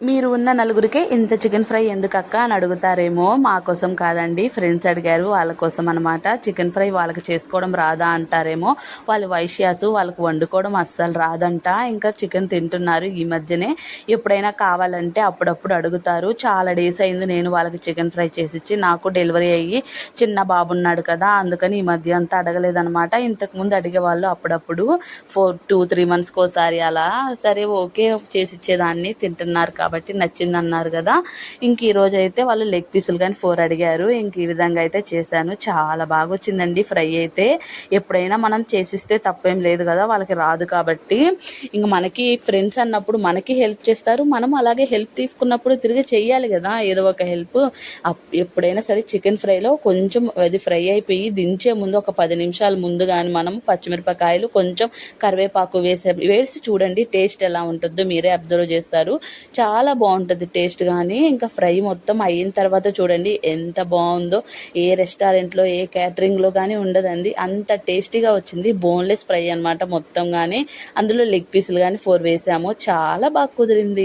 మీరు ఉన్న నలుగురికే ఇంత చికెన్ ఫ్రై ఎందుకు అక్క అని అడుగుతారేమో. మా కోసం కాదండి, ఫ్రెండ్స్ అడిగారు, వాళ్ళ కోసం అనమాట. చికెన్ ఫ్రై వాళ్ళకి చేసుకోవడం రాదా అంటారేమో. వాళ్ళు వైశ్యాసు, వాళ్ళకు వండుకోవడం అస్సలు రాదంట. ఇంకా చికెన్ తింటున్నారు ఈ మధ్యనే. ఎప్పుడైనా కావాలంటే అప్పుడప్పుడు అడుగుతారు. చాలా డేస్ అయింది నేను వాళ్ళకి చికెన్ ఫ్రై చేసిచ్చి. నాకు డెలివరీ అయ్యి చిన్న బాబు ఉన్నాడు కదా, అందుకని ఈ మధ్య అంతా అడగలేదనమాట. ఇంతకుముందు అడిగేవాళ్ళు అప్పుడప్పుడు 2-3 మంత్స్కి ఒకసారి అలా. సరే ఓకే చేసిచ్చేదాన్ని, తింటున్నారు కాబట్టి నచ్చిందన్నారు కదా. ఇంక ఈరోజు అయితే వాళ్ళు లెగ్ పీసులు కానీ 4 అడిగారు. ఇంక ఈ విధంగా అయితే చేశాను. చాలా బాగా వచ్చిందండి ఫ్రై అయితే. ఎప్పుడైనా మనం చేసిస్తే తప్పేం లేదు కదా, వాళ్ళకి రాదు కాబట్టి. ఇంక మనకి ఫ్రెండ్స్ అన్నప్పుడు మనకి హెల్ప్ చేస్తారు, మనం అలాగే హెల్ప్ తీసుకున్నప్పుడు తిరిగి చెయ్యాలి కదా ఏదో ఒక హెల్ప్. ఎప్పుడైనా సరే చికెన్ ఫ్రైలో కొంచెం అది ఫ్రై అయిపోయి దించే ముందు ఒక 10 నిమిషాల ముందు కానీ మనం పచ్చిమిరపకాయలు కొంచెం కరివేపాకు వేసి చూడండి టేస్ట్ ఎలా ఉంటుందో మీరే అబ్జర్వ్ చేస్తారు. చాలా బాగుంటుంది టేస్ట్. కానీ ఇంకా ఫ్రై మొత్తం అయిన తర్వాత చూడండి ఎంత బాగుందో. ఏ రెస్టారెంట్లో ఏ క్యాటరింగ్లో కానీ ఉండదండి, అంత టేస్టీగా వచ్చింది. బోన్లెస్ ఫ్రై అనమాట మొత్తం. కానీ అందులో లెగ్ పీసులు కానీ 4 వేసాము. చాలా బాగా కుదిరింది.